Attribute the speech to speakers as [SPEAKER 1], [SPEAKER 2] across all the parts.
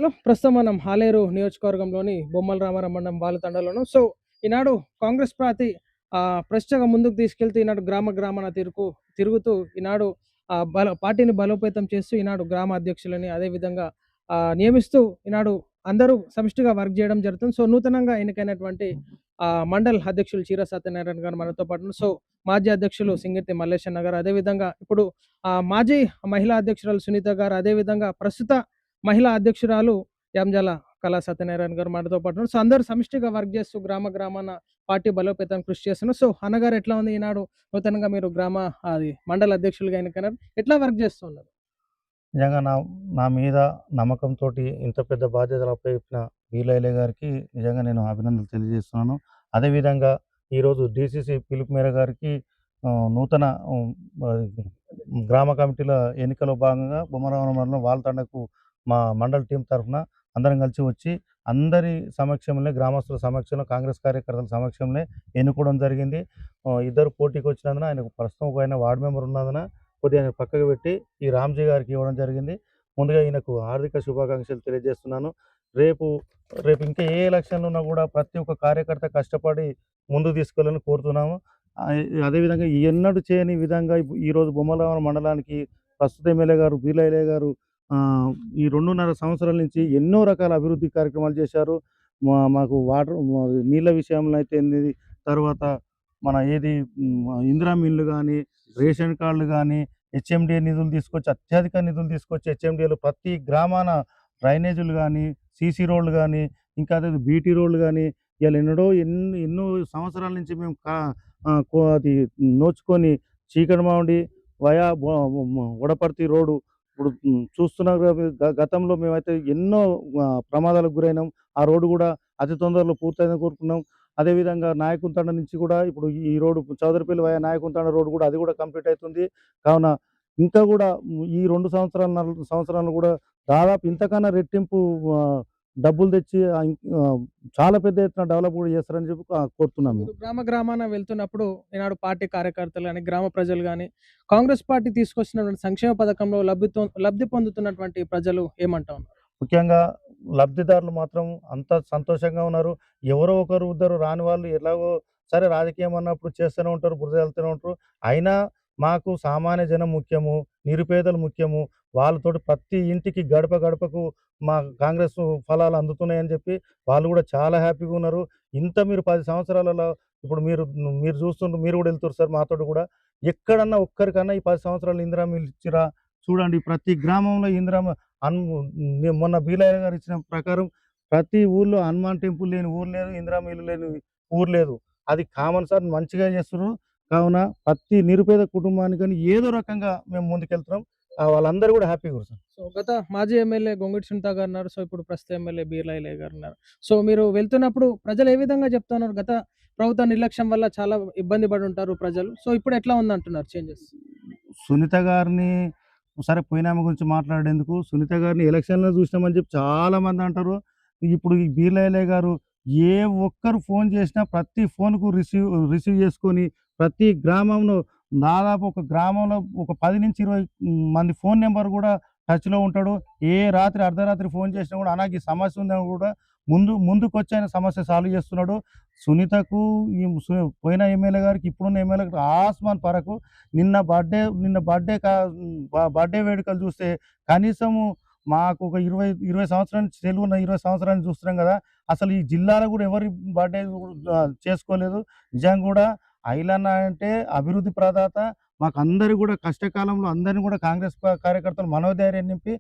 [SPEAKER 1] Hello! ప్రస్తుతం మనం హాలేరు నియోజకవర్గంలోని బొమ్మల రామారం మండలం బాలుతండలోను. సో, ఈనాడు కాంగ్రెస్ పార్టీ ప్రతిష్టగా ముందుకు తీసుకెళ్తూ ఈనాడు గ్రామ గ్రామాన తిరుగుతూ ఈనాడు పార్టీని బలోపేతం చేస్తూ ఈనాడు గ్రామ అధ్యక్షులని అదేవిధంగా నియమిస్తూ ఈనాడు అందరూ సమిష్టిగా వర్క్ చేయడం జరుగుతుంది. సో, నూతనంగా ఎన్నికైనటువంటి మండల్ అధ్యక్షులు చీర సత్యనారాయణ గారు మనతో పాటు ఉన్నారు. సో, మాజీ అధ్యక్షులు సింగెత్తి మల్లేశన్న గారు, అదేవిధంగా ఇప్పుడు మాజీ మహిళా అధ్యక్షురాలు సునీత గారు, అదేవిధంగా ప్రస్తుత మహిళా అధ్యక్షురాలు యంజాల కళా సత్యనారాయణ గారు మనతో పాటు ఉన్నారు. సో, అందరూ సమిష్టిగా వర్క్ చేస్తూ గ్రామ గ్రామాన పార్టీ బలోపేతం కృషి చేస్తున్నారు. సో, అన్నగారు ఎట్లా ఉంది ఈనాడు నూతనంగా మీరు మండల అధ్యక్షులుగా ఎన్నికైనారు. ఎట్లా వర్క్ చేస్తున్నారు?
[SPEAKER 2] నిజంగా నా మీద నమ్మకంతోటి ఇంత పెద్ద బాధ్యతలు అప్పచెప్పిన వీలైలే గారికి నిజంగా నేను అభినందనలు తెలియజేస్తున్నాను. అదేవిధంగా ఈరోజు డీసీసీ పిలుపు మేర గారికి నూతన గ్రామ కమిటీల ఎన్నికలో భాగంగా బొమ్మరావరం మండలం వాల్తండకు మా మండల్ టీం తరఫున అందరం కలిసి వచ్చి అందరి సమక్షంలో గ్రామస్తుల సమక్షంలో కాంగ్రెస్ కార్యకర్తల సమక్షంలో ఎన్నుకోవడం జరిగింది. ఇద్దరు పోటీకి వచ్చినందున ఆయనకు ప్రస్తుతం ఒక ఆయన వార్డు మెంబర్ ఉన్నందున కొద్దిగా ఆయన పక్కకు పెట్టి ఈ రామ్జీ గారికి ఇవ్వడం జరిగింది. ముందుగా ఈయనకు హార్దిక శుభాకాంక్షలు తెలియజేస్తున్నాను. రేపు రేపు ఇంకా ఏ ఎలక్షన్లు ఉన్నా కూడా ప్రతి ఒక్క కార్యకర్త కష్టపడి ముందుకు తీసుకెళ్ళాలని కోరుతున్నాము. అదేవిధంగా ఎన్నడూ చేయని విధంగా ఈరోజు బొమ్మలరావరం మండలానికి ప్రస్తుత ఎమ్మెల్యే గారు వీలయ్య గారు ఈ 2.5 సంవత్సరాల నుంచి ఎన్నో రకాల అభివృద్ధి కార్యక్రమాలు చేశారు. మాకు నీళ్ళ విషయంలో అయితేంది, తర్వాత మన ఇందిరమ్మ ఇల్లు గానీ, రేషన్ కార్డులు గానీ, హెచ్ఎండిఏ నిధులు తీసుకొచ్చి అత్యధిక నిధులు తీసుకొచ్చి హెచ్ఎండిఏలో ప్రతి గ్రామాన డ్రైనేజీలు గానీ, సీసీ రోడ్లు గానీ, ఇంకా అదే బీటీ రోడ్లు గానీ, ఇయాల ఎన్నో సంవత్సరాల నుంచి మేము అది నోచుకొని చీకటిమామిడి వయా వడపర్తి రోడ్డు ఇప్పుడు చూస్తున్నారు కదా. గతంలో మేమైతే ఎన్నో ప్రమాదాలకు గురైనాం. ఆ రోడ్డు కూడా అతి తొందరలో పూర్తయిందని కోరుకున్నాం. అదేవిధంగా నాయకుంతండ నుంచి కూడా ఇప్పుడు ఈ రోడ్డు చౌదరిపల్లి వయా నాయకుంతండ రోడ్డు కూడా అది కూడా కంప్లీట్ అవుతుంది. కావున ఇంకా కూడా ఈ 2 సంవత్సరాలు 4 సంవత్సరాలు కూడా దాదాపు ఇంతకన్నా రెట్టింపు డబ్బులు తెచ్చి చాలా పెద్ద ఎత్తున డెవలప్ కూడా చేస్తారని చెప్పి కోరుతున్నాం మేము.
[SPEAKER 1] గ్రామ గ్రామాన వెళ్తున్నప్పుడు ఈనాడు పార్టీ కార్యకర్తలు గాని, గ్రామ ప్రజలు గాని, కాంగ్రెస్ పార్టీ తీసుకొచ్చినటువంటి సంక్షేమ పథకంలో లబ్ధి పొందుతున్నటువంటి ప్రజలు ఏమంటా ఉన్నారు?
[SPEAKER 2] ముఖ్యంగా లబ్ధిదారులు మాత్రం అంత సంతోషంగా ఉన్నారు. ఎవరో ఒకరు ఇద్దరు రాని వాళ్ళు ఎలాగో సరే రాజకీయం అన్నప్పుడు చేస్తూనే ఉంటారు, బురద జల్లుతూనే ఉంటారు. అయినా మాకు సామాన్య జనం ముఖ్యము, నిరుపేదలు ముఖ్యము. వాళ్ళతోటి ప్రతి ఇంటికి గడప గడపకు మా కాంగ్రెస్ ఫలాలు అందుతున్నాయని చెప్పి వాళ్ళు కూడా చాలా హ్యాపీగా ఉన్నారు. ఇంత మీరు 10 సంవత్సరాలలో ఇప్పుడు మీరు చూస్తుంటే మీరు కూడా వెళ్తున్నారు సార్ మాతోటి కూడా. ఎక్కడన్నా ఒక్కరికన్నా ఈ 10 సంవత్సరాలు ఇందిరమ్మ ఇల్లు ఇచ్చిరా? చూడండి ప్రతి గ్రామంలో ఇందిరమ్మ మొన్న బీలయ్య గారు ఇచ్చిన ప్రకారం ప్రతి ఊర్లో హనుమాన్ టెంపుల్ లేని ఊరు లేదు, ఇందిరమ్మ ఇల్లు లేని ఊరు లేదు. అది కామన్ సార్, మంచిగా చేస్తున్నారు. కావున ప్రతి నిరుపేద కుటుంబానికని ఏదో రకంగా మేము ముందుకెళ్తున్నాం. వాళ్ళందరూ కూడా హ్యాపీగా ఉన్నారు సార్.
[SPEAKER 1] సో, గత మాజీ ఎమ్మెల్యే గొంగిడి సునీత గారు ఉన్నారు. సో, ఇప్పుడు ప్రస్తుత ఎమ్మెల్యే బీర్లా గారు ఉన్నారు. సో, మీరు వెళ్తున్నప్పుడు ప్రజలు ఏ విధంగా చెప్తున్నారు? గత ప్రభుత్వ నిర్లక్ష్యం వల్ల చాలా ఇబ్బంది పడి ఉంటారు ప్రజలు. సో, ఇప్పుడు ఎట్లా ఉందంటున్నారు చేంజెస్?
[SPEAKER 2] సునీత గారిని సరే పోయినామె గురించి మాట్లాడేందుకు, సునీత గారిని ఎలక్షన్‌లో చూసినామని చెప్పి చాలామంది అంటారు. ఇప్పుడు ఈ బీర్లా గారు ఏ ఒక్కరు ఫోన్ చేసినా ప్రతి ఫోన్‌కు రిసీవ్ చేసుకొని ప్రతి గ్రామంలో దాదాపు ఒక గ్రామంలో ఒక 10-20 మంది ఫోన్ నెంబర్ కూడా టచ్‌లో ఉంటాడు. ఏ రాత్రి అర్ధరాత్రి ఫోన్ చేసినా కూడా అన్నా ఈ సమస్య ఉందని కూడా ముందుకొచ్చి ఆయన సమస్య సాల్వ్ చేస్తున్నాడు. సునీతకు ఈ పోయిన ఎమ్మెల్యే గారికి ఇప్పుడున్న ఎమ్మెల్యేకి ఆస్మాన్ ఫరకు. నిన్న బర్త్‌డే వేడుకలు చూస్తే కనీసము మాకు ఒక 20 సంవత్సరాల నుంచి తెలుగున్న 20 సంవత్సరాల నుంచి చూస్తున్నాం కదా. అసలు ఈ జిల్లాలో కూడా ఎవరి బర్త్‌డే చేసుకోలేదు. నిజంగా కూడా ఐలన్న అంటే అభివృద్ధి ప్రదాత. మాకందరికి కూడా కష్టకాలంలో అందరిని కూడా కాంగ్రెస్ కార్యకర్తలు మనోధైర్యం నింపి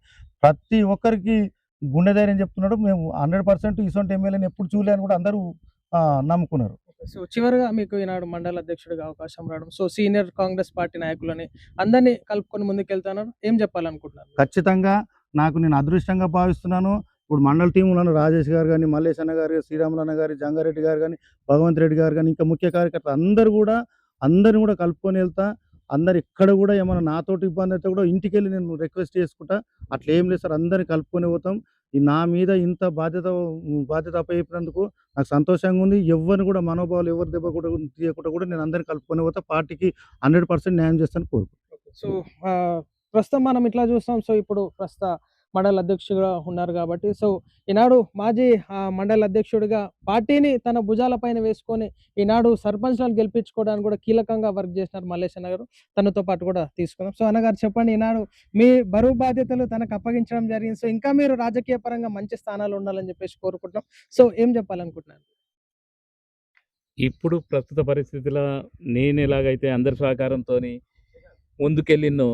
[SPEAKER 2] ప్రతి ఒక్కరికి గుండె ధైర్యం చెప్తున్నాడు. మేము 100% ఇసొంటి ఎమ్మెల్యేని ఎప్పుడు చూడలే అని కూడా అందరూ నమ్ముకున్నారు.
[SPEAKER 1] సో, చివరగా మీకు ఈనాడు మండల అధ్యక్షుడిగా అవకాశం రావడం. సో, సీనియర్ కాంగ్రెస్ పార్టీ నాయకులని అందరినీ కలుపుకొని ముందుకెళ్తున్నారు. ఏం చెప్పాలనుకుంటున్నారు?
[SPEAKER 2] ఖచ్చితంగా నేను అదృష్టంగా భావిస్తున్నాను. ఇప్పుడు మండల టీంలోని రాజేష్ గారు గానీ, మల్లేష్ అన్న గారు, శ్రీరాములన్న గారు, జంగారెడ్డి గారు గానీ, భగవంత్ రెడ్డి గారు గానీ, ఇంకా ముఖ్య కార్యకర్తలు అందరిని కూడా కలుపుకొని వెళ్తా. అందరు ఎక్కడ కూడా ఏమన్నా నాతోటి ఇబ్బంది అయితే కూడా ఇంటికెళ్ళి నేను రిక్వెస్ట్ చేసుకుంటా. అట్లా ఏం లేదు సార్, అందరిని కలుపుకొని పోతాం. నా మీద ఇంత బాధ్యత అప్పచెప్పినందుకు నాకు సంతోషంగా ఉంది. ఎవ్వరిని కూడా మనోభావాలు ఎవరి దెబ్బ కూడా తీయకుండా కూడా నేను అందరిని కలుపుకొని పోతా. పార్టీకి 100% న్యాయం చేస్తానని కోరుకుంటున్నాను.
[SPEAKER 1] సో, ప్రస్తుతం మనం ఇట్లా చూస్తాం. సో, ఇప్పుడు మండల అధ్యక్షుడిగా ఉన్నారు కాబట్టి సో ఈనాడు మాజీ మండల అధ్యక్షుడిగా పార్టీని తన భుజాల పైన వేసుకొని ఈనాడు సర్పంచ్లను గెలిపించుకోవడానికి కూడా కీలకంగా వర్క్ చేసినారు మల్లేష్ అన్న గారు. తనతో పాటు కూడా తీసుకుందాం. సో అన్నగారు చెప్పండి, ఈనాడు మీ బరువు బాధ్యతలు తనకు అప్పగించడం జరిగింది. సో ఇంకా మీరు రాజకీయ పరంగా మంచి స్థానాలు ఉండాలని చెప్పేసి కోరుకుంటున్నాం. సో ఏం చెప్పాలనుకుంటున్నారు?
[SPEAKER 3] ఇప్పుడు ప్రస్తుత పరిస్థితిలో నేను ఎలాగైతే అందరి సహకారంతోని ముందుకెళ్ళినో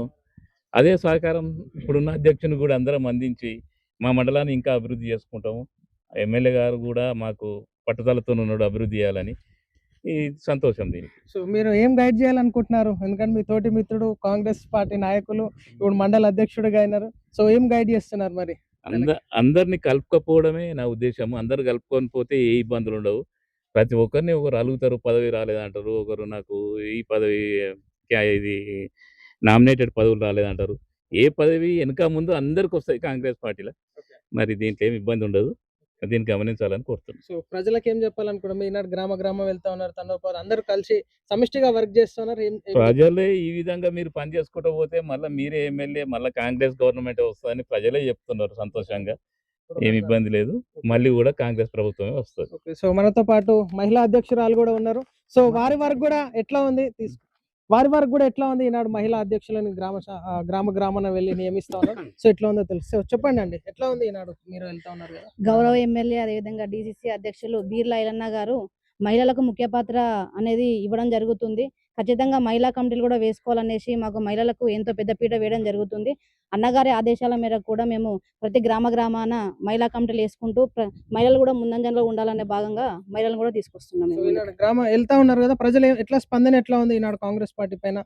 [SPEAKER 3] అదే సహకారం ఇప్పుడున్న అధ్యక్షుని కూడా అందరం అందించి మా మండలాన్ని ఇంకా అభివృద్ధి చేసుకుంటాము. ఎమ్మెల్యే గారు కూడా మాకు పట్టుదలతో ఉన్నాడు అభివృద్ధి చేయాలని. ఈ సంతోషం దీనికి.
[SPEAKER 1] సో మీరు ఏం గైడ్ చేయాలనుకుంటున్నారు? ఎందుకంటే మీ తోటి మిత్రుడు కాంగ్రెస్ పార్టీ నాయకులు ఇప్పుడు మండల అధ్యక్షుడిగా అయినారు. సో ఏం గైడ్ చేస్తున్నారు మరి?
[SPEAKER 3] అందరిని కలుపుకపోవడమే నా ఉద్దేశం. అందరు కలుపుకొని పోతే ఏ ఇబ్బందులు ఉండవు. ప్రతి ఒక్కరిని ఒకరు అలుగుతారు, పదవి రాలేదంటారు. ఒకరు నాకు ఈ పదవి ఇది నామినేటెడ్ పదవులు రాలేదంటారు. ఏ పదవి వెనక ముందు అందరికి వస్తాయి కాంగ్రెస్ పార్టీలో. మరి దీంట్లో ఏమి ఇబ్బంది ఉండదు. దీన్ని గమనించాలని కోరుతున్నాను.
[SPEAKER 1] సో ప్రజలకు ఏం చెప్పాలనుకుంటున్నారు? మీరు ఈనాడు గ్రామ గ్రామం వెళ్తా ఉన్నారు, తండోపారు అందరూ కలిసి సమిష్టిగా వర్క్ చేస్తున్నారు.
[SPEAKER 3] ప్రజలే ఈ విధంగా మీరు పని చేసుకుంటూ పోతే మళ్ళీ మీరే ఎమ్మెల్యే, మళ్ళీ కాంగ్రెస్ గవర్నమెంట్ వస్తుందని ప్రజలే చెప్తున్నారు సంతోషంగా. ఏమి ఇబ్బంది లేదు. మళ్ళీ కూడా కాంగ్రెస్ ప్రభుత్వమే వస్తుంది.
[SPEAKER 1] సో మనతో పాటు మహిళా అధ్యక్షురాలు కూడా ఉన్నారు. సో వారి వరకు కూడా ఎట్లా ఉంది ఈనాడు మహిళా అధ్యక్షులను గ్రామ గ్రామాన వెళ్ళి నియమిస్తా ఉన్నారు. సో ఎట్లా ఉందో తెలుసు. సో చెప్పండి అండి, ఎట్లా ఉంది ఈనాడు మీరు వెళ్తా ఉన్నారు కదా?
[SPEAKER 4] గౌరవ ఎమ్మెల్యే అదేవిధంగా డిసిసి అధ్యక్షులు బీర్లా ఐలన్న గారు మహిళలకు ముఖ్య పాత్ర అనేది ఇవ్వడం జరుగుతుంది. ఖచ్చితంగా మహిళా కమిటీలు కూడా వేసుకోవాలనేసి మాకు మహిళలకు ఎంతో పెద్దపీట వేయడం జరుగుతుంది. అన్నగారి ఆదేశాల మేరకు కూడా మేము ప్రతి గ్రామాన మహిళా కమిటీలు వేసుకుంటూ మహిళలు కూడా ముందంజలో ఉండాలనే భాగంగా మహిళలను కూడా తీసుకొస్తున్నాం.
[SPEAKER 1] గ్రామం వెళ్తా ఉన్నారు కదా, ప్రజలు ఎట్లా స్పందన ఎట్లా ఉంది ఈనాడు కాంగ్రెస్ పార్టీ పైన?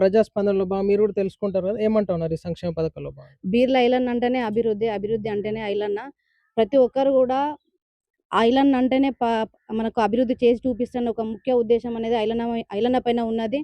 [SPEAKER 1] ప్రజా స్పందనలో బాగా మీరు కూడా తెలుసుకుంటారు కదా, ఏమంటా ఉన్నారు ఈ సంక్షేమ పథకాల్లో?
[SPEAKER 4] బీర్లా ఐలన్న అంటేనే అభివృద్ధి అంటేనే ఐలన్న. ప్రతి ఒక్కరు కూడా ఐలన్న అంటేనే మనకు అభివృద్ధి చేసి చూపిస్తున్న ఒక ముఖ్య ఉద్దేశం అనేది ఐలన్న పైన ఉన్నది.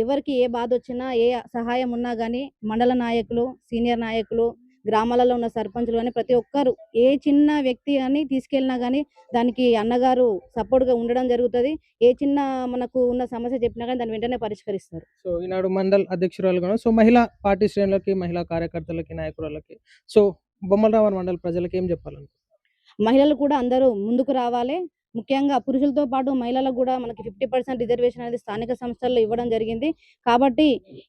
[SPEAKER 4] ఎవరికి ఏ బాధ వచ్చినా ఏ సహాయం ఉన్నా కానీ మండల నాయకులు, సీనియర్ నాయకులు, గ్రామాలలో ఉన్న సర్పంచులు కానీ ప్రతి ఒక్కరు ఏ చిన్న వ్యక్తి అని తీసుకెళ్ళినా కానీ దానికి అన్నగారు సపోర్ట్గా ఉండడం జరుగుతుంది. ఏ చిన్న మనకు ఉన్న సమస్య చెప్పినా కానీ దాన్ని వెంటనే పరిష్కరిస్తారు.
[SPEAKER 1] సో ఈనాడు మండల్ అధ్యక్షురాలుగా సో మహిళా పార్టీ శ్రేణులకి, మహిళా కార్యకర్తలకి, నాయకురాలకి, సో బొమ్మలరామన్ మండల ప్రజలకి ఏం చెప్పాలనుకుంటున్నారు?
[SPEAKER 4] మహిళలు కూడా అందరూ ముందుకు రావాలి. ముఖ్యంగా పురుషులతో పాటు మహిళలకు కూడా మనకి 50% రిజర్వేషన్ అనేది స్థానిక సంస్థల్లో ఇవ్వడం జరిగింది. కాబట్టి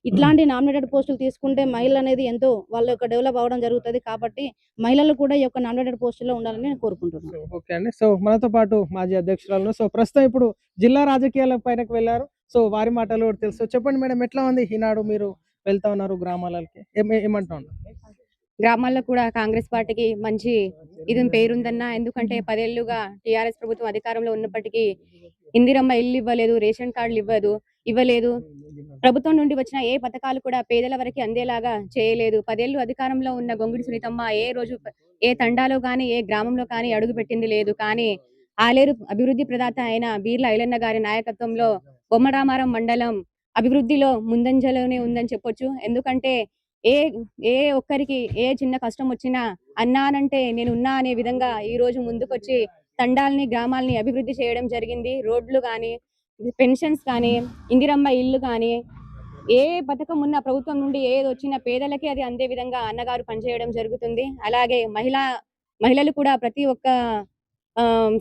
[SPEAKER 4] ఇట్లాంటి నామినేటెడ్ పోస్టులు తీసుకుంటే మహిళలు అనేది ఎంతో వాళ్ళ యొక్క డెవలప్ అవ్వడం జరుగుతుంది. కాబట్టి మహిళలు కూడా ఈ యొక్క నామినేటెడ్ పోస్టుల్లో ఉండాలని నేను కోరుకుంటున్నాను.
[SPEAKER 1] ఓకే అండి. సో మనతో పాటు మాజీ అధ్యక్షురాలను, సో ప్రస్తుతం ఇప్పుడు జిల్లా రాజకీయాల పైనకు వెళ్ళారు. సో వారి మాటలు కూడా తెలుసు. చెప్పండి మేడం, ఎట్లా ఉంది ఈనాడు మీరు వెళ్తా ఉన్నారు గ్రామాలకి, ఏమంటా ఉన్నారు?
[SPEAKER 5] గ్రామాల్లో కూడా కాంగ్రెస్ పార్టీకి మంచి పేరుందన్న. ఎందుకంటే 10 ఏళ్లుగా టీఆర్ఎస్ ప్రభుత్వం అధికారంలో ఉన్నప్పటికీ ఇందిరమ్మ ఇల్లు ఇవ్వలేదు, రేషన్ కార్డులు ఇవ్వలేదు. ప్రభుత్వం నుండి వచ్చిన ఏ పథకాలు కూడా పేదల వరకు అందేలాగా చేయలేదు. 10 ఏళ్లు అధికారంలో ఉన్న గొంగిడి సునీతమ్మ ఏ రోజు ఏ తండాలో కానీ ఏ గ్రామంలో కానీ అడుగు పెట్టింది లేదు. కానీ ఆలేరు అభివృద్ధి ప్రదాత అయిన బీర్లా ఐలన్న గారి నాయకత్వంలో బొమ్మరామారం మండలం అభివృద్ధిలో ముందంజలోనే ఉందని చెప్పొచ్చు. ఎందుకంటే ఏ ఒక్కరికి ఏ చిన్న కష్టం వచ్చినా అన్నానంటే నేనున్నా అనే విధంగా ఈ రోజు ముందుకొచ్చి తండాల్ని, గ్రామాల్ని అభివృద్ధి చేయడం జరిగింది. రోడ్లు కానీ, పెన్షన్స్ కానీ, ఇందిరమ్మ ఇల్లు కానీ, ఏ పథకం ఉన్న ప్రభుత్వం నుండి ఏది వచ్చినా పేదలకి అది అందే విధంగా అన్నగారు పనిచేయడం జరుగుతుంది. అలాగే మహిళలు కూడా ప్రతి ఒక్క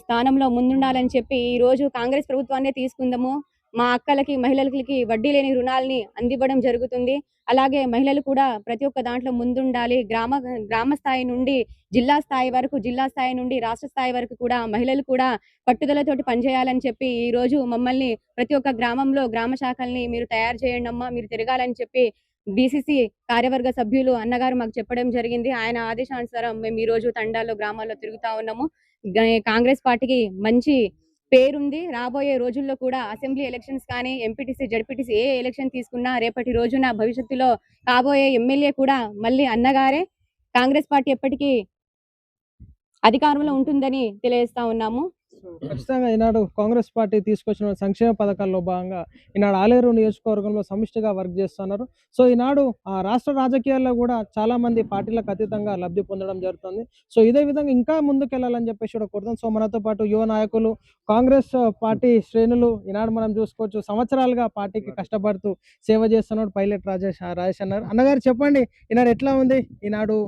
[SPEAKER 5] స్థానంలో ముందుండాలని చెప్పి ఈ రోజు కాంగ్రెస్ ప్రభుత్వాన్ని తీసుకుందాము. మా అక్కలకి, మహిళలకి వడ్డీ లేని రుణాలని అందివ్వడం జరుగుతుంది. అలాగే మహిళలు కూడా ప్రతి ఒక్క దాంట్లో ముందుండాలి. గ్రామ స్థాయి నుండి జిల్లా స్థాయి వరకు, జిల్లా స్థాయి నుండి రాష్ట్ర స్థాయి వరకు కూడా మహిళలు కూడా పట్టుదలతోటి పనిచేయాలని చెప్పి ఈ రోజు మమ్మల్ని ప్రతి ఒక్క గ్రామంలో గ్రామ శాఖల్ని మీరు తయారు చేయండి అమ్మా, మీరు తిరగాలని చెప్పి డిసిసి కార్యవర్గ సభ్యులు అన్నగారు మాకు చెప్పడం జరిగింది. ఆయన ఆదేశానుసారం మేము ఈ రోజు తండాల్లో, గ్రామాల్లో తిరుగుతా ఉన్నాము. కాంగ్రెస్ పార్టీకి మంచి పేరుంది. రాబోయే రోజుల్లో కూడా అసెంబ్లీ ఎలక్షన్స్ కానీ, ఎంపీటీసీ, జడ్పీటీసీ ఏ ఎలక్షన్ తీసుకున్నా రేపటి రోజున భవిష్యత్తులో కాబోయే ఎమ్మెల్యే కూడా మళ్ళీ అన్నగారే. కాంగ్రెస్ పార్టీ ఎప్పటికీ అధికారంలో ఉంటుందని తెలియజేస్తా ఉన్నాము.
[SPEAKER 1] సో ఖచ్చితంగా ఈనాడు కాంగ్రెస్ పార్టీ తీసుకొచ్చిన సంక్షేమ పథకాల్లో భాగంగా ఈనాడు ఆలేరు నియోజకవర్గంలో సమిష్టిగా వర్క్ చేస్తున్నారు. సో ఈనాడు రాష్ట్ర రాజకీయాల్లో కూడా చాలా మంది పార్టీలకు అతీతంగా లబ్ధి పొందడం జరుగుతుంది. సో ఇదే విధంగా ఇంకా ముందుకెళ్లాలని చెప్పేసి కూడా కోరుతాం. సో మనతో పాటు యువ నాయకులు, కాంగ్రెస్ పార్టీ శ్రేణులు ఈనాడు మనం చూసుకోవచ్చు సంవత్సరాలుగా పార్టీకి కష్టపడుతూ సేవ చేస్తున్నాడు పైలట్ రాజేష్ అన్నారు. అన్నగారు చెప్పండి, ఈనాడు ఎట్లా ఉంది? ఈనాడు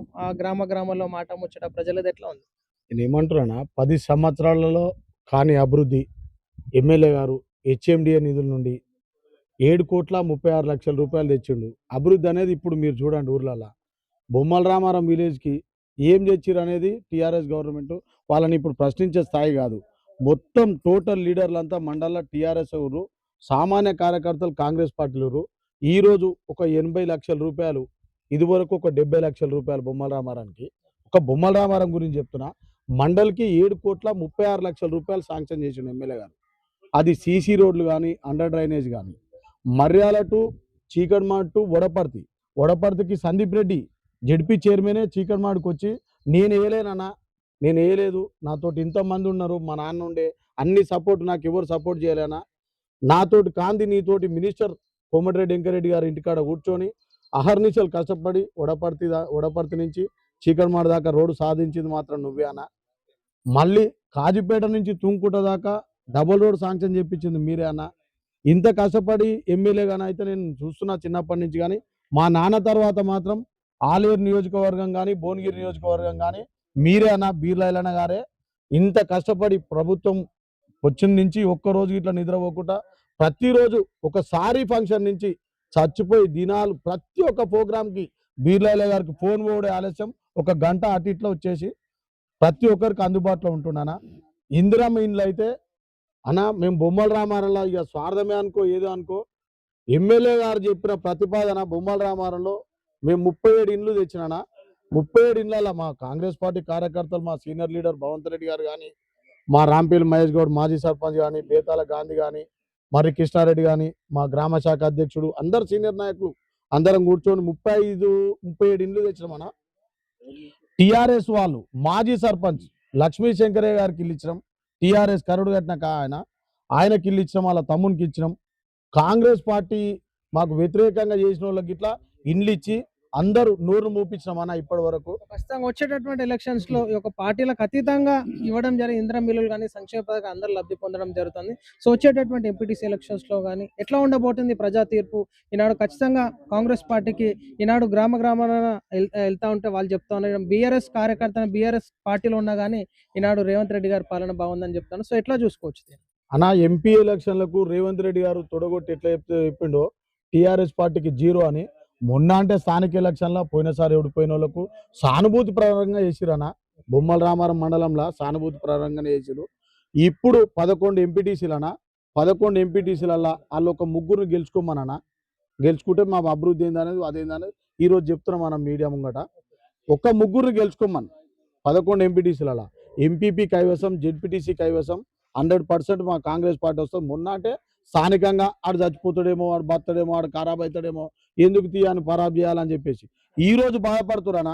[SPEAKER 1] గ్రామాల్లో మాట ముచ్చట ప్రజలది ఎట్లా ఉంది?
[SPEAKER 6] నేను ఏమంటున్నా 10 సంవత్సరాలలో కాని అభివృద్ధి ఎమ్మెల్యే గారు హెచ్ఎండిఏ నిధుల నుండి 7,36,00,000 రూపాయలు తెచ్చిండు. అభివృద్ధి అనేది ఇప్పుడు మీరు చూడండి ఊర్లలో బొమ్మల రామారం విలేజ్కి ఏం తెచ్చిరు అనేది టీఆర్ఎస్ గవర్నమెంట్ వాళ్ళని ఇప్పుడు ప్రశ్నించే స్థాయి కాదు. మొత్తం టోటల్ లీడర్లంతా మండల టీఆర్ఎస్ ఊరు, సామాన్య కార్యకర్తలు కాంగ్రెస్ పార్టీలు. ఈరోజు ఒక 80 లక్షల రూపాయలు, ఇదివరకు ఒక 70 లక్షల రూపాయలు బొమ్మల రామారానికి. ఒక బొమ్మల రామారం గురించి చెప్తున్నా, మండల్కి 7,36,00,000 రూపాయలు శాంక్షన్ చేసిండు ఎమ్మెల్యే గారు. అది సీసీ రోడ్లు కానీ, అండర్ డ్రైనేజ్ కానీ. మర్యాల టు చీకట్మాడ్ టు వడపర్తికి సందీప్ రెడ్డి జెడ్పీ చైర్మనే చీకట్మాడ్కి వచ్చి నేను వేయలేనన్నా, నేను వేయలేదు, నాతోటి ఇంతమంది ఉన్నారు, మా నాన్న ఉండే అన్ని సపోర్ట్, నాకు ఎవరు సపోర్ట్ చేయలేనా, నాతోటి కాంతి నీతోటి మినిస్టర్ కోమటిరెడ్డి వెంకరెడ్డి గారు ఇంటికాడ కూర్చొని అహర్నిశలు కష్టపడి వడపర్తి నుంచి చీకట్మాడ్ దాకా రోడ్డు సాధించింది మాత్రం నువ్వే అన్న. మళ్ళీ కాజీపేట నుంచి తుంకుట దాకా డబుల్ రోడ్ శాంక్షన్ చేయించింది మీరే అన్న. ఇంత కష్టపడి ఎమ్మెల్యేగానే అయితే నేను చూస్తున్నా చిన్నప్పటి నుంచి. కానీ మా నాన్న తర్వాత మాత్రం ఆలేరు నియోజకవర్గం కానీ, భువనగిరి నియోజకవర్గం కానీ మీరే అన్న, బీర్లైలన్న గారే. ఇంత కష్టపడి ప్రభుత్వం వచ్చిన నుంచి ఒక్కరోజు ఇట్లా నిద్రపోకుండా ప్రతిరోజు ఒకసారి ఫంక్షన్ నుంచి చచ్చిపోయి దినాలు ప్రతి ఒక్క ప్రోగ్రామ్కి బీర్లైల గారికి ఫోన్ పోవడే ఆలస్యం, 1 గంట అటు ఇట్లా వచ్చేసి ప్రతి ఒక్కరికి అందుబాటులో ఉంటున్నానా. ఇందిరమ్మ ఇండ్లు అయితే అన్నా మేము బొమ్మల రామారంలో ఇక స్వార్థమే అనుకో ఏదో అనుకో, ఎమ్మెల్యే గారు చెప్పిన ప్రతిపాదన బొమ్మల రామారంలో మేము 37 ఇండ్లు తెచ్చినానా. 37 ఇండ్లలో మా కాంగ్రెస్ పార్టీ కార్యకర్తలు, మా సీనియర్ లీడర్ భవంత్ రెడ్డి గారు కానీ, మా రాంపేలి మహేష్ గౌడ్ మాజీ సర్పంచ్ కానీ, బేతాల గాంధీ కానీ, మరి కృష్ణారెడ్డి కానీ, మా గ్రామ శాఖ అధ్యక్షుడు, అందరు సీనియర్ నాయకులు అందరం కూర్చొని 37 ఇండ్లు తెచ్చినామన్నా. టిఆర్ఎస్ వాళ్ళు మాజీ సర్పంచ్ లక్ష్మీ శంకరయ్య గారికి ఇల్లు ఇచ్చినాం, టిఆర్ఎస్ కరుడు కట్టిన ఆయనకి ఇల్లు ఇచ్చినాం, వాళ్ళ తమ్మునికి ఇచ్చినాం. కాంగ్రెస్ పార్టీ మాకు వ్యతిరేకంగా చేసిన వాళ్ళకి ఇట్లా ఇండ్లు ఇచ్చి అందరూ నోరు మూపించినామన్నా ఇప్పటి వరకు.
[SPEAKER 1] ఖచ్చితంగా వచ్చేటటువంటి ఎలక్షన్స్ లో ఈ యొక్క పార్టీలకు అతీతంగా ఇవ్వడం జరిగింది. ఇందిరా మిల్లులు కానీ, సంక్షేమ పథకాలు అందరూ లబ్ధి పొందడం జరుగుతుంది. సో వచ్చేటటువంటి ఎంపీటీసీ ఎలక్షన్స్ లో కానీ ఎట్లా ఉండబోతుంది ప్రజా తీర్పు? ఈనాడు ఖచ్చితంగా కాంగ్రెస్ పార్టీకి ఈనాడు గ్రామాన వెళ్తా ఉంటే వాళ్ళు చెప్తా ఉన్నారు, బీఆర్ఎస్ కార్యకర్త బీఆర్ఎస్ పార్టీలో ఉన్నా కానీ ఈనాడు రేవంత్ రెడ్డి గారి పాలన బాగుందని చెప్తాను. సో ఎట్లా చూసుకోవచ్చు?
[SPEAKER 6] అన్నా ఎంపీ ఎలక్షన్లకు రేవంత్ రెడ్డి గారు తొడగొట్టి ఎట్లా చెప్పిండో టీఆర్ఎస్ పార్టీకి 0 అని. మొన్న అంటే స్థానిక ఎలక్షన్లో పోయినసారి ఓడిపోయిన వాళ్ళకు సానుభూతి ప్రకారంగా చేసిరన్న. బొమ్మల రామారం మండలంలో సానుభూతి ప్రకారంగానే చేసిరు. ఇప్పుడు 11 ఎంపీటీసీలన్నా, 11 ఎంపీటీసీలలో వాళ్ళు ఒక 3 గెలుచుకోమన్నా. గెలుచుకుంటే మా అభివృద్ధి ఏందనేది అదేందనేది ఈరోజు చెప్తున్నాం మనం మీడియా ముంగట. ఒక 3 గెలుచుకోమని 11 ఎంపీటీసీలలో ఎంపీపీ కైవసం, జెడ్పీటీసీ కైవసం 100% మా కాంగ్రెస్ పార్టీ వస్తుంది. మొన్న అంటే స్థానికంగా ఆడు చచ్చిపోతాడేమో, వాడు బతాడేమో, వాడు ఖరాబ్ అవుతాడేమో, ఎందుకు తీయాలని ఖరాబ్ చేయాలని చెప్పేసి ఈరోజు బాధపడుతురానా.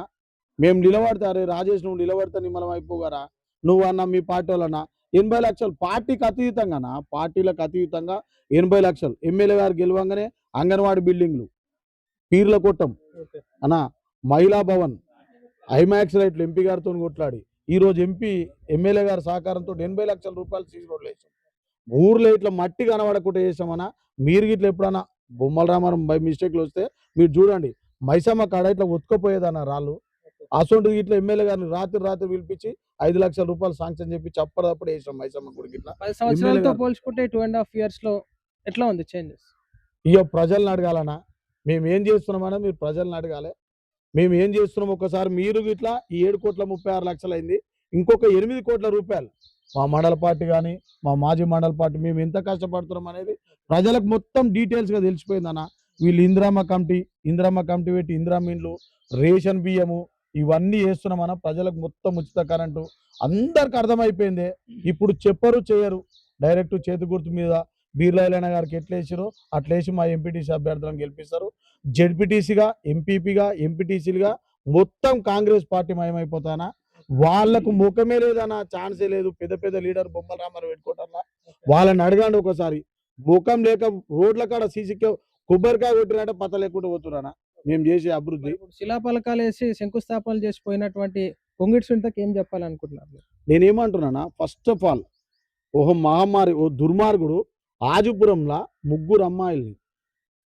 [SPEAKER 6] మేము నిలబడితే, అరే రాజేష్ నువ్వు నిలబడితే నిమ్మలం అయిపోగారా, నువ్వు అన్న మీ పార్టీ వాళ్ళన్నా 80 లక్షలు పార్టీకి అతీతంగానా, పార్టీలకు అతీతంగా 80 లక్షలు ఎమ్మెల్యే గారు గెలవంగానే అంగన్వాడీ బిల్డింగ్లు, పీర్ల కొట్టం అన్న, మహిళా భవన్, ఐమాక్స్ రైట్లు ఎంపీ గారితో కొట్లాడి ఈరోజు ఎమ్మెల్యే గారి సహకారంతో 80 లక్షల రూపాయలు సీసీ రోడ్లు వేసాం. ఊర్లో ఇట్లా మట్టి కనబడకుండా చేసామన్నా. మీరు ఇట్లా ఎప్పుడన్నా బొమ్మల రామారం బై మిస్టేక్లు వస్తే మీరు చూడండి, మైసమ్మ కాడ ఇట్లా ఉతుకపోయేదన్న రాళ్ళు. అసొంటిది ఇట్లా ఎమ్మెల్యే గారిని రాత్రి పిలిపించి 5 లక్షల రూపాయలు శాంక్షన్ చెప్పి అప్పటిదప్పుడు వేసాం మైసమ్మ గుడికి. ఇట్లా
[SPEAKER 1] 10 సంవత్సరాలతో పోల్చుకుంటే 2.5 years లో ఎట్లా ఉంది చేంజెస్?
[SPEAKER 6] ఇక ప్రజలను అడగాలన్నా, మేము ఏం చేస్తున్నామన్నా మీరు ప్రజలను అడగాలి. మేము ఏం చేస్తున్నాం ఒకసారి మీరు ఇట్లా ఈ 7,36,00,000 అయింది, ఇంకొక 8 కోట్ల రూపాయలు మా మండల పార్టీ కానీ, మా మాజీ మండల పార్టీ మేము ఎంత కష్టపడుతున్నాం అనేది ప్రజలకు మొత్తం డీటెయిల్స్గా తెలిసిపోయిందన్న. వీళ్ళు ఇందిరమ్మ కమిటీ పెట్టి ఇందిరమ్మ ఇండ్లు, రేషన్ బియ్యము ఇవన్నీ వేస్తున్నామన్న. ప్రజలకు మొత్తం ఉచిత కరెంటు అందరికి అర్థమైపోయింది. ఇప్పుడు చెప్పరు చేయరు, డైరెక్ట్ చేతి గుర్తు మీద బీర్లైలన్న గారికి ఎట్లా వేసారో అట్లా వేసి మా ఎంపీటీసీ అభ్యర్థులను గెలిపిస్తారు. జెడ్పీటీసీగా, ఎంపీపీగా, ఎంపీటీసీలుగా మొత్తం కాంగ్రెస్ పార్టీ మయమైపోతానా. వాళ్ళకు ముఖమే లేదన్న, ఛాన్సే లేదు. పెద్ద పెద్ద లీడర్ బొమ్మల రామారావు పెట్టుకుంటారా? వాళ్ళని అడగండి ఒకసారి. ముఖం లేక రోడ్ల కాడ సీసీకే కొబ్బరికాయ కొట్టినట్టే పత లేకుండా పోతున్నారా మేము చేసే అభివృద్ధి.
[SPEAKER 1] ఇప్పుడు శిలాఫలకాలు వేసి శంకుస్థాపనలు చేసిపోయినటువంటి పొంగిడి సునీతకి ఏం చెప్పాలనుకుంటున్నారు మీరు?
[SPEAKER 6] నేనేమంటున్నానా, ఫస్ట్ ఆఫ్ ఆల్ ఓ మహమ్మారి, ఓ దుర్మార్గుడు ఆజుపురంలో 3 అమ్మాయిల్ని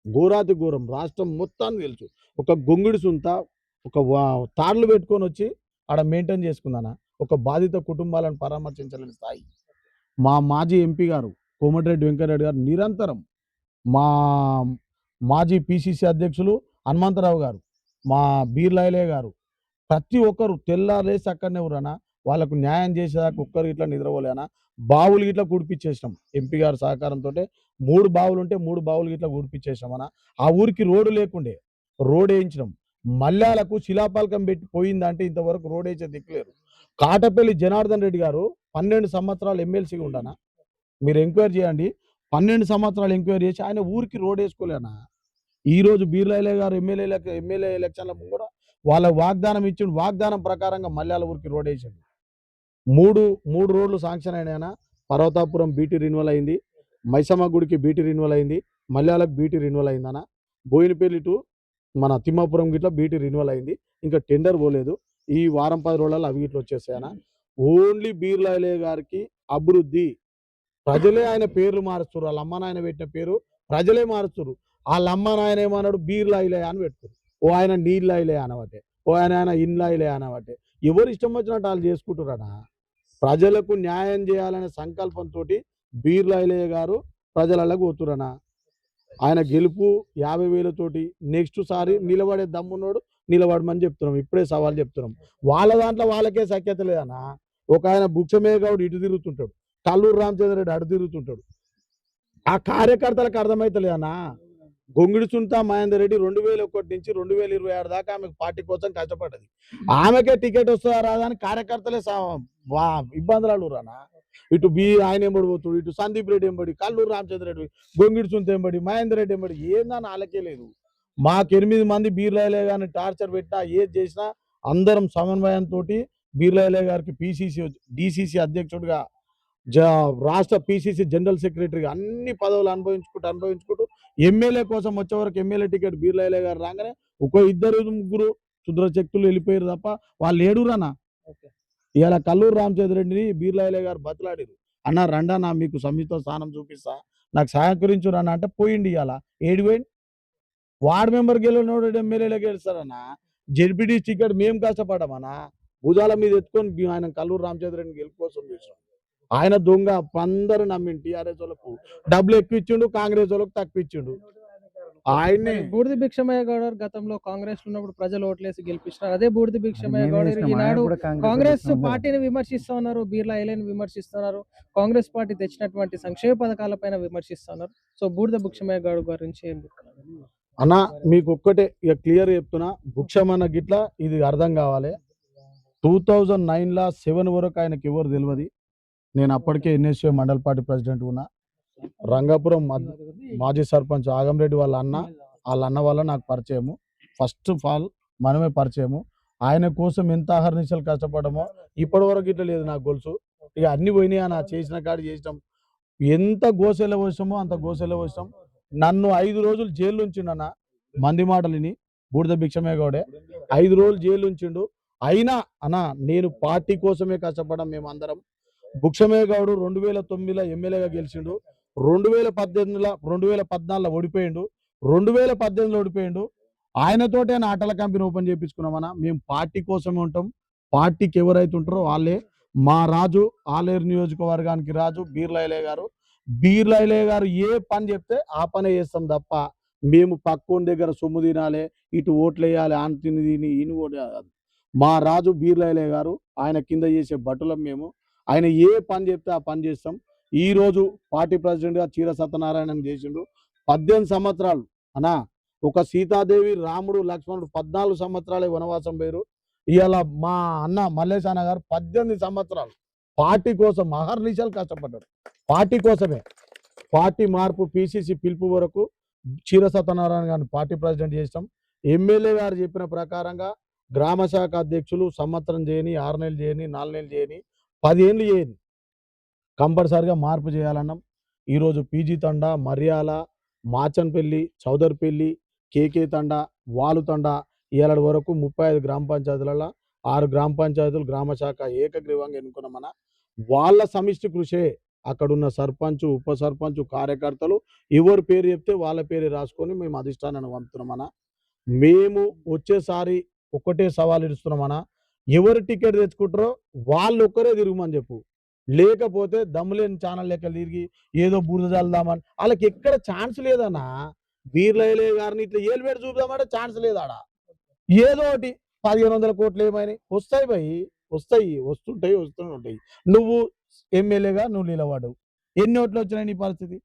[SPEAKER 6] ఘోరాతి ఘోరం రాష్ట్రం మొత్తాన్ని తెలుసు. ఒక గొంగిడి సుంత ఒక తాడులు పెట్టుకొని వచ్చి ఆడ మెయింటైన్ చేసుకుందానా ఒక బాధిత కుటుంబాలను పరామర్శించలేని స్థాయి. మా మాజీ ఎంపీ గారు కోమటిరెడ్డి వెంకటరెడ్డి గారు నిరంతరం, మా మాజీ పిసిసి అధ్యక్షులు హనుమంతరావు గారు, మా బీర్లాయలే గారు, ప్రతి ఒక్కరు తెల్లారేసి అక్కడనే ఉరనా వాళ్ళకు న్యాయం చేసేదాకా ఒక్కరు ఇట్లా నిద్రపోలేనా. బావులు ఇట్లా కూడిపించేసినాం ఎంపీ గారి సహకారంతో. 3 బావులు ఉంటే 3 బావులు ఇట్లా కూడిపించేసినామన్నా. ఆ ఊరికి రోడ్డు లేకుండే రోడ్ వేయించినాం. మల్యాలకు శిలాపాలకం పెట్టి పోయిందంటే ఇంతవరకు రోడ్ వేసే దిక్కులేరు. కాటపల్లి జనార్దన్ రెడ్డి గారు 12 సంవత్సరాలు ఎమ్మెల్సీగా ఉంటానా, మీరు ఎంక్వైరీ చేయండి. 12 సంవత్సరాలు ఎంక్వైరీ చేసి ఆయన ఊరికి రోడ్ వేసుకోలేనా. ఈరోజు బీర్లాయలే గారు ఎమ్మెల్యే ఎలక్షన్ల కూడా వాళ్ళ వాగ్దానం ఇచ్చిండు. వాగ్దానం ప్రకారంగా మల్యాల ఊరికి రోడ్ వేసిండు. 3 రోడ్లు శాంక్షన్ అయినాయన. పర్వతాపురం బీటీ రిన్యువల్ అయింది, మైసమ్మ గుడికి బీటీ రిన్యువల్ అయింది, మల్యాలకు బీటీ రిన్యువల్ అయిందన్న. బోయినపల్లి టు మన తిమ్మాపురం గిట్లా బీటీ రిన్యువల్ అయింది. ఇంకా టెండర్ పోలేదు. ఈ వారం 10 రోజులలో అవి ఇట్లా వచ్చేసాయన. ఓన్లీ బీర్లాయలే గారికి అభివృద్ధి. ప్రజలే ఆయన పేర్లు మారుస్తారు. వాళ్ళ అమ్మ నాయన పెట్టిన పేరు ప్రజలే మారుస్తారు. వాళ్ళ అమ్మ నాయన ఏమన్నాడు, బీర్లాయిలే అని పెట్టుకోరు. ఓ ఆయన నీళ్ళాయిలే అనవటే, ఓ ఆయన ఇన్లాయిలే అనవటే. ఎవరు ఇష్టం వచ్చినట్టు వాళ్ళు చేసుకుంటారనా. ప్రజలకు న్యాయం చేయాలనే సంకల్పంతో బీర్లాయిలే గారు ప్రజలకు పోతురనా. ఆయన గెలుపు 50,000తోటి నెక్స్ట్ సారి నిలబడే దమ్మున్నాడు, నిలబడమని చెప్తున్నాం. ఇప్పుడే సవాల్ చెప్తున్నాం. వాళ్ళ దాంట్లో వాళ్ళకే సఖ్యత లేదన్నా. ఒక ఆయన బుక్షమే గౌడ్ ఇటు తిరుగుతుంటాడు, కల్లూరు రామచంద్ర రెడ్డి అటు తిరుగుతుంటాడు. ఆ కార్యకర్తలకు అర్థమైతలేదన్నా. గొంగిడి సునీత మహేందర్ రెడ్డి 2001 నుంచి 2026 దాకా ఆమెకు పార్టీ కోసం కష్టపడ్డది. ఆమెకే టికెట్ వస్తుందా రాదా అని కార్యకర్తలే ఇబ్బందులు అడుగురానా. ఇటు ఆయన ఎంబడి పోతుడు, ఇటు సందీప్ రెడ్డి ఎంబడి, కల్లూరు రామచంద్ర రెడ్డి, గొంగిడి సునీత ఎంబడి, మహేందర్ రెడ్డి ఎంబడి. ఏందని వాళ్ళకే లేదు. మాకు 8 మంది బీర్లాయలే గారిని టార్చర్ పెట్టినా ఏది చేసినా అందరం సమన్వయంతో బీర్లాయలే గారికి డిసిసి అధ్యక్షుడిగా, రాష్ట్ర పిసిసి జనరల్ సెక్రటరీగా అన్ని పదవులు అనుభవించుకుంటూ ఎమ్మెల్యే కోసం వచ్చే వరకు ఎమ్మెల్యే టికెట్ బీర్లాయలే గారు రాగానే ఒక 2-3 క్షుద్రశక్తులు వెళ్ళిపోయారు తప్ప వాళ్ళు ఏడురానా. ఇలా కల్లూరు రామచంద్ర రెడ్డిని బీర్లాయలే గారు బతలాడిరు. అన్న రండా నా మీకు సమిత స్థానం చూపిస్తా, నాకు సహకరించు రన్న అంటే పోయిండి. ఇలా ఏడిపోయింది. వార్డు మెంబర్ గెలినోడు ఎమ్మెల్యేలో గెలుస్తారన్నా. జెడ్పీటీ టికెట్ మేము కష్టపడమన్నా. భుజాల మీద ఎత్తుకొని ఆయన కల్లూరు రామచంద్ర రెడ్డిని గెలుపు కోసం చూసాం. ఆయన దొంగ. అందరూ నమ్మిండు. టీఆర్ఎస్ వాళ్ళకు డబ్బులు ఎక్కువ ఇచ్చిండు, కాంగ్రెస్ వాళ్ళకు తక్కువ ఇచ్చిండు. ఆయన్ని
[SPEAKER 1] బూడిద భిక్షమయ్య గౌడ్ గతంలో కాంగ్రెస్ ఉన్నప్పుడు ప్రజలు ఓట్లేసి గెలిపించారు. అదే బూడిద భిక్షమయ్య గౌడ్ ఈనాడు కాంగ్రెస్ పార్టీని విమర్శిస్తా ఉన్నారు, బీర్లాయలేని విమర్శిస్తున్నారు, కాంగ్రెస్ పార్టీ తెచ్చినటువంటి సంక్షేమ పథకాలపైన విమర్శిస్తున్నారు. సో బూడిద భిక్షమయ్య గౌడ్ గురించి ఏం చెప్తున్నారు
[SPEAKER 6] అన్న? మీకు ఒక్కటే ఇక క్లియర్ చెప్తున్నా, భిక్షమన్న గిట్లా ఇది అర్థం కావాలి. 2009లో 7 వరకు ఆయనకి ఎవరు తెలియదు. నేను అప్పటికే ఎన్ఎస్ఏ మండల్ పార్టీ ప్రెసిడెంట్ ఉన్నా. రంగాపురం మాజీ సర్పంచ్ ఆగంరెడ్డి వాళ్ళ అన్న వల్ల నాకు పరిచయము. ఫస్ట్ ఆఫ్ ఆల్ మనమే పరిచయము. ఆయన కోసం ఎంత అహర్నిశలు కష్టపడమో ఇప్పటి వరకు ఇట్లా లేదు నాకు గొలుసు. ఇక అన్ని పోయినాయి అన్న. చేసిన కాడి చేసినాం. ఎంత గోసెల వచ్చామో అంత గోసెల వచ్చాం. నన్ను 5 రోజులు జైలు ఉంచిండన్న. మంది మాటలిని బూడిద భిక్షమయ్య గౌడే 5 రోజులు జైలు ఉంచిండు. అయినా అన్న నేను పార్టీ కోసమే కష్టపడ్డాం మేమందరం. భిక్షమయ్య గౌడ్ 2009లో ఎమ్మెల్యేగా గెలిచిండు. 2014లో ఓడిపోయిండు. 2018లో ఓడిపోయిండు. ఆయనతోటే ఆటల కంపెనీ ఓపెన్ చేయించుకున్నామన్నా. మేము పార్టీ కోసమే ఉంటాం. పార్టీకి ఎవరైతే ఉంటారో వాళ్ళే మా రాజు. ఆలేరు నియోజకవర్గానికి రాజు బీర్లాయలే గారు. బీర్లాయలే గారు ఏ పని చెప్తే ఆ పనే చేస్తాం తప్ప మేము పక్కోని దగ్గర సొమ్ము తినాలి, ఇటు ఓట్లు వేయాలి, ఆన్ తిని ఈయన ఓటు కాదు. మా రాజు బీర్లాయలే గారు. ఆయన కింద చేసే భటులం మేము. ఆయన ఏ పని చెప్తే ఆ పని చేస్తాం. ఈరోజు పార్టీ ప్రెసిడెంట్గా చీర సత్యనారాయణ చేసిండు. 18 సంవత్సరాలు అన్నా. ఒక సీతాదేవి, రాముడు, లక్ష్మణుడు 14 సంవత్సరాలే వనవాసం పోయారు. ఇవాళ మా అన్న మల్లేశ్ అన్న గారు 18 సంవత్సరాలు పార్టీ కోసం అహర్నిశలు కష్టపడ్డారు. పార్టీ కోసమే. పార్టీ మార్పు పిసిసి పిలుపు వరకు చీర సత్యనారాయణ గారిని పార్టీ ప్రెసిడెంట్ చేస్తాం. ఎమ్మెల్యే గారు చెప్పిన ప్రకారంగా గ్రామ శాఖ అధ్యక్షులు సంవత్సరం చేయని, 6 నెలలు చేయని, 4 నెలలు చేయని, 10 ఏళ్ళు చేయని కంపల్సరిగా మార్పు చేయాలన్నాం. ఈరోజు పీజీ తండా, మర్యాల, మాచన్పల్లి, చౌదర్పల్లి, కేకే తండా, వాలు తండా ఇవాళ వరకు 35 గ్రామ పంచాయతీలలో 6 గ్రామ పంచాయతీలు గ్రామ శాఖ ఏకగ్రీవంగా ఎన్నుకున్నామన్న. వాళ్ళ సమిష్టి కృషే అక్కడున్న సర్పంచ్, ఉప సర్పంచ్, కార్యకర్తలు ఎవరి పేరు చెప్తే వాళ్ళ పేరు రాసుకొని మేము అధిష్టానాన్ని పంపుతున్నామన్న. మేము వచ్చేసారి ఒకటే సవాల్ ఇస్తున్నామన్నా, ఎవరు టికెట్ తెచ్చుకుంటారో వాళ్ళు ఒక్కరే తిరుగుమని చెప్పు. లేకపోతే దమ్ములేని ఛానల్ లెక్క తిరిగి ఏదో బురద చల్దామని వాళ్ళకి ఎక్కడ ఛాన్స్ లేదన్నా. వీర్లయ్య గారిని ఇట్లా ఏలు పెట్టి చూద్దామంటే ఛాన్స్ లేదాడ. ఏదో ఒకటి 1500 కోట్లు ఏమైనా వస్తాయి భయ్, వస్తుంటాయి. నువ్వు ఎమ్మెల్యేగా నువ్వు నిలబడు, ఎన్ని ఓట్లు వచ్చినాయి నీ పరిస్థితి?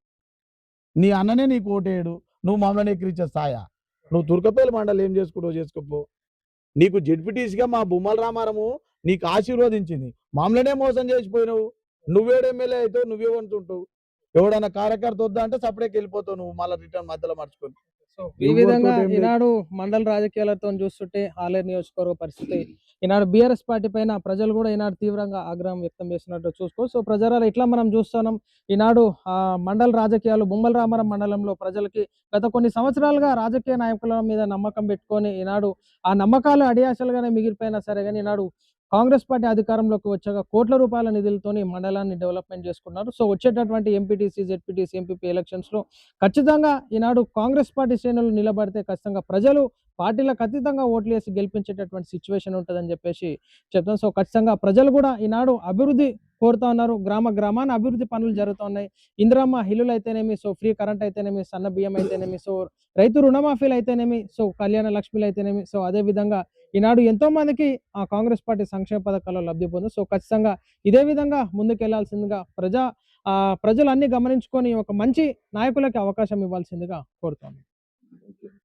[SPEAKER 6] నీ అన్ననే నీకు ఓటేయడు, నువ్వు మమ్మల్ని ఎక్కిరించే స్థాయా? నువ్వు తుర్కపల్లి మండలి ఏం చేసుకుంటావు చేసుకోపో. నీకు జెడ్పీటీసీగా మా బొమ్మల రామారము నీకు ఆశీర్వదించింది, మమ్మల్నే మోసం చేసిపోయినావు. నువ్వేడు ఎమ్మెల్యే అవుతావు, నువ్వేమంటుంటావు? ఎవడన్నా కార్యకర్త వద్దా అంటే సపరేట్కి వెళ్ళిపోతావు నువ్వు, మళ్ళీ రిటర్న్ మధ్యలో మర్చిపోయి.
[SPEAKER 1] సో ఈ విధంగా ఈనాడు మండల రాజకీయాలతో చూస్తుంటే ఆలేరు నియోజకవర్గ పరిస్థితి ఈనాడు బీఆర్ఎస్ పార్టీ పైన ప్రజలు కూడా ఈనాడు తీవ్రంగా ఆగ్రహం వ్యక్తం చేస్తున్నట్టు చూసుకో. సో ప్రజలు ఇట్లా మనం చూస్తున్నాం. ఈనాడు మండల రాజకీయాలు బొమ్మల రామారం మండలంలో ప్రజలకి గత కొన్ని సంవత్సరాలుగా రాజకీయ నాయకుల మీద నమ్మకం పెట్టుకొని ఈనాడు ఆ నమ్మకాలు అడియాసలుగానే మిగిలిపోయినా సరే కానీ ఈనాడు కాంగ్రెస్ పార్టీ అధికారంలోకి వచ్చాక కోట్ల రూపాయల నిధులతోని మండలాన్ని డెవలప్మెంట్ చేసుకున్నారు. సో వచ్చేటటువంటి ఎంపీటీసీ, జెడ్పీటీసీ, ఎంపీపీ ఎలక్షన్స్లో ఖచ్చితంగా ఈనాడు కాంగ్రెస్ పార్టీ శ్రేణులు నిలబడితే ఖచ్చితంగా ప్రజలు పార్టీలకు అతీతంగా ఓట్లు వేసి గెలిపించేటటువంటి సిచ్యువేషన్ ఉంటుందని చెప్పేసి చెప్తాం. సో ఖచ్చితంగా ప్రజలు కూడా ఈనాడు అభివృద్ధి కోరుతా ఉన్నారు. గ్రామాన అభివృద్ధి పనులు జరుగుతూ ఉన్నాయి. ఇందిరమ్మ ఇల్లులు అయితేనేమి, సో ఫ్రీ కరెంట్ అయితేనేమి, సన్న బియ్యం అయితేనేమి, సో రైతు రుణమాఫీలు అయితేనేమి, సో కళ్యాణ లక్ష్మిలు అయితేనేమి, సో అదే విధంగా ఈనాడు ఎంతో మందికి ఆ కాంగ్రెస్ పార్టీ సంక్షేమ పథకాల్లో లబ్ధి పొంది. సో ఖచ్చితంగా ఇదే విధంగా ముందుకెళ్లాల్సిందిగా ప్రజలు అన్ని గమనించుకొని ఒక మంచి నాయకులకి అవకాశం ఇవ్వాల్సిందిగా కోరుతాను.